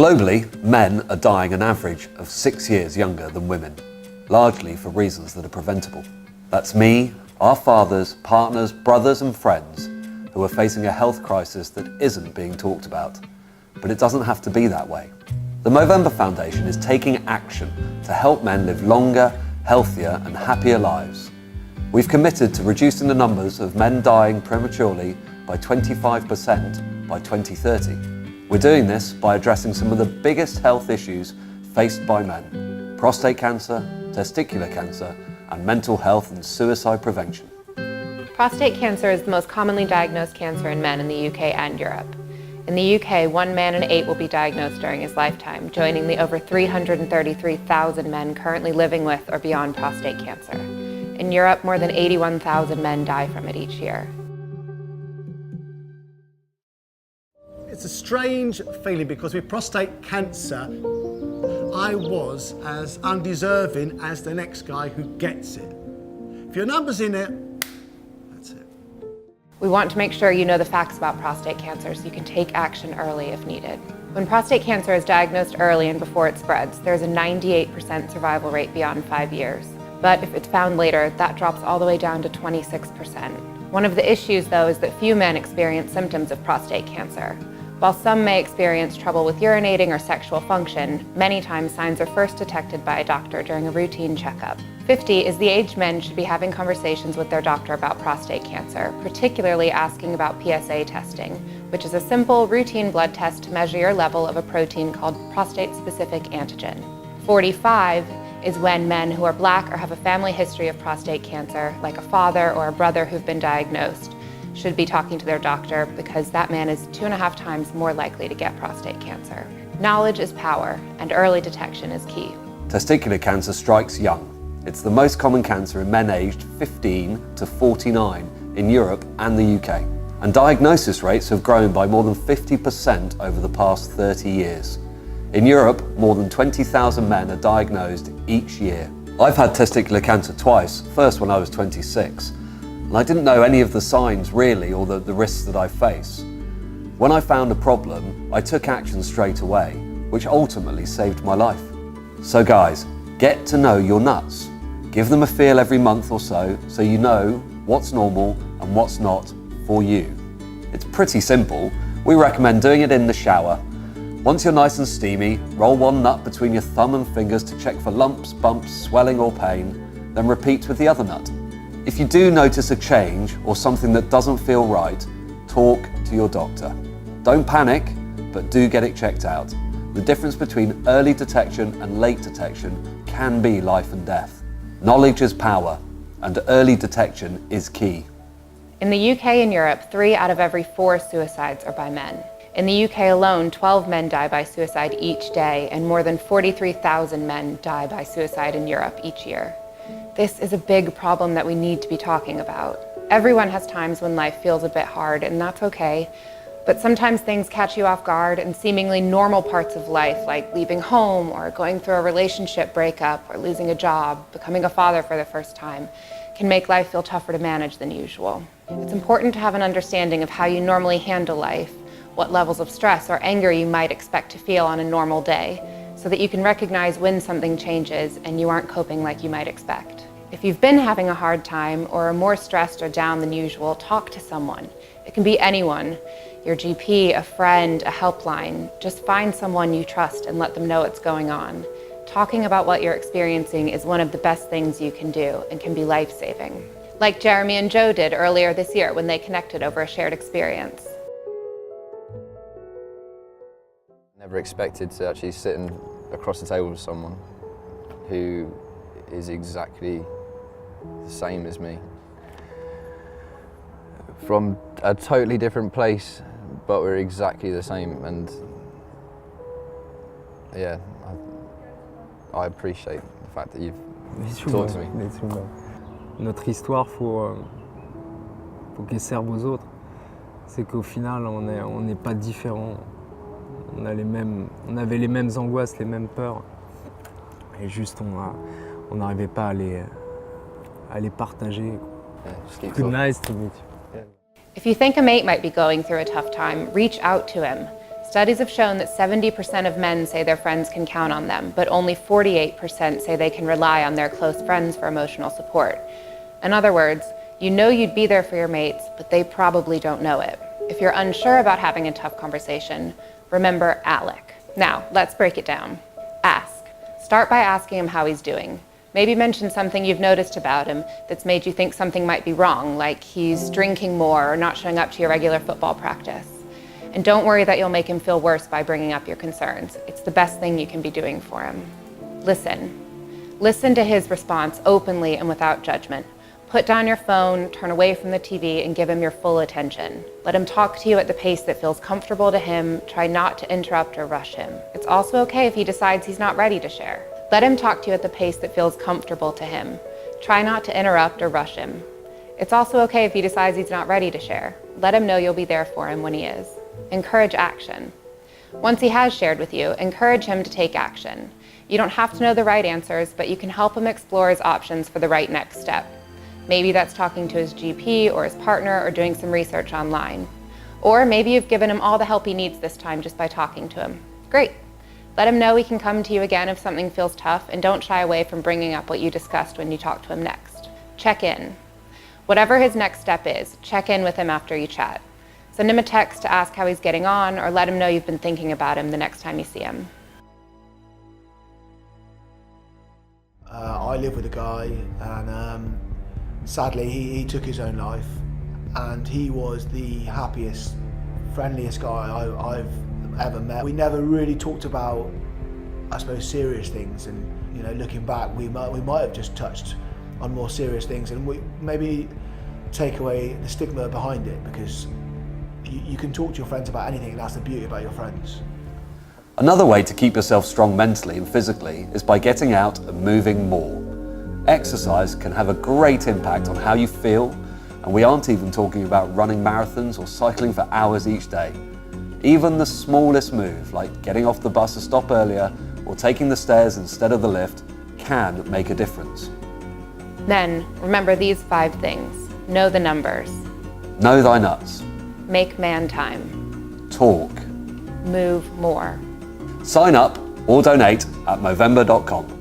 Globally, men are dying an average of 6 years younger than women, largely for reasons that are preventable. That's me, our fathers, partners, brothers and friends who are facing a health crisis that isn't being talked about. But it doesn't have to be that way. The Movember Foundation is taking action to help men live longer, healthier and happier lives. We've committed to reducing the numbers of men dying prematurely by 25% by 2030. We're doing this by addressing some of the biggest health issues faced by men: prostate cancer, testicular cancer, and mental health and suicide prevention. Prostate cancer is the most commonly diagnosed cancer in men in the UK and Europe. In the UK, 1 man in 8 will be diagnosed during his lifetime, joining the over 333,000 men currently living with or beyond prostate cancer. In Europe, more than 81,000 men die from it each year. It's a strange feeling because with prostate cancer, I was as undeserving as the next guy who gets it. If your number's in it, that's it. We want to make sure you know the facts about prostate cancer so you can take action early if needed. When prostate cancer is diagnosed early and before it spreads, there's a 98% survival rate beyond 5 years. But if it's found later, that drops all the way down to 26%. One of the issues, though, is that few men experience symptoms of prostate cancer. While some may experience trouble with urinating or sexual function, many times signs are first detected by a doctor during a routine checkup. 50 is the age men should be having conversations with their doctor about prostate cancer, particularly asking about PSA testing, which is a simple, routine blood test to measure your level of a protein called prostate-specific antigen. 45 is when men who are Black or have a family history of prostate cancer, like a father or a brother who've been diagnosed, should be talking to their doctor because that man is 2.5 times more likely to get prostate cancer. Knowledge is power, and early detection is key. Testicular cancer strikes young. It's the most common cancer in men aged 15 to 49 in Europe and the UK. And diagnosis rates have grown by more than 50% over the past 30 years. In Europe, more than 20,000 men are diagnosed each year. I've had testicular cancer twice, first when I was 26. And I didn't know any of the signs really, or the risks that I face. When I found a problem, I took action straight away, which ultimately saved my life. So guys, get to know your nuts. Give them a feel every month or so you know what's normal and what's not for you. It's pretty simple. We recommend doing it in the shower. Once you're nice and steamy, roll one nut between your thumb and fingers to check for lumps, bumps, swelling or pain, then repeat with the other nut. If you do notice a change or something that doesn't feel right, talk to your doctor. Don't panic, but do get it checked out. The difference between early detection and late detection can be life and death. Knowledge is power, and early detection is key. In the UK and Europe, 3 out of every 4 suicides are by men. In the UK alone, 12 men die by suicide each day, and more than 43,000 men die by suicide in Europe each year. This is a big problem that we need to be talking about. Everyone has times when life feels a bit hard, and that's okay. But sometimes things catch you off guard, and seemingly normal parts of life, like leaving home or going through a relationship breakup or losing a job, becoming a father for the first time, can make life feel tougher to manage than usual. It's important to have an understanding of how you normally handle life, what levels of stress or anger you might expect to feel on a normal day, so that you can recognize when something changes and you aren't coping like you might expect. If you've been having a hard time or are more stressed or down than usual, talk to someone. It can be anyone, your GP, a friend, a helpline. Just find someone you trust and let them know what's going on. Talking about what you're experiencing is one of the best things you can do and can be life-saving. Like Jeremy and Joe did earlier this year when they connected over a shared experience. Never expected to actually sit across the table with someone who is exactly the same as me. From a totally different place, but we're exactly the same, and yeah, I appreciate the fact that you've talked to me. Notre histoire, faut qu'elle serve aux autres. C'est qu'au final, on n'est pas différents. On avait les mêmes angoisses, les mêmes peurs, et juste on n'arrivait pas à les partager. Yeah, Good, nice to meet you. If you think a mate might be going through a tough time, reach out to him. Studies have shown that 70% of men say their friends can count on them, but only 48% say they can rely on their close friends for emotional support. In other words, you know you'd be there for your mates, but they probably don't know it. If you're unsure about having a tough conversation, remember ALEC. Now, let's break it down. Ask. Start by asking him how he's doing. Maybe mention something you've noticed about him that's made you think something might be wrong, like he's drinking more or not showing up to your regular football practice. And don't worry that you'll make him feel worse by bringing up your concerns. It's the best thing you can be doing for him. Listen. Listen to his response openly and without judgment. Put down your phone, turn away from the TV, and give him your full attention. Let him talk to you at the pace that feels comfortable to him. Try not to interrupt or rush him. It's also okay if he decides he's not ready to share. Let him talk to you at the pace that feels comfortable to him. Try not to interrupt or rush him. It's also okay if he decides he's not ready to share. Let him know you'll be there for him when he is. Encourage action. Once he has shared with you, encourage him to take action. You don't have to know the right answers, but you can help him explore his options for the right next step. Maybe that's talking to his GP or his partner or doing some research online. Or maybe you've given him all the help he needs this time just by talking to him. Great. Let him know he can come to you again if something feels tough, and don't shy away from bringing up what you discussed when you talk to him next. Check in. Whatever his next step is, check in with him after you chat. Send him a text to ask how he's getting on, or let him know you've been thinking about him the next time you see him. I live with a guy, and sadly he took his own life, and he was the happiest, friendliest guy I've ever met. We never really talked about, I suppose, serious things, and you know, looking back, we might have just touched on more serious things, and we maybe take away the stigma behind it, because you can talk to your friends about anything, and that's the beauty about your friends. Another way to keep yourself strong mentally and physically is by getting out and moving more. Exercise can have a great impact on how you feel, and we aren't even talking about running marathons or cycling for hours each day. Even the smallest move, like getting off the bus a stop earlier or taking the stairs instead of the lift, can make a difference. Then, remember these 5 things. Know the numbers. Know thy nuts. Make man time. Talk. Move more. Sign up or donate at Movember.com.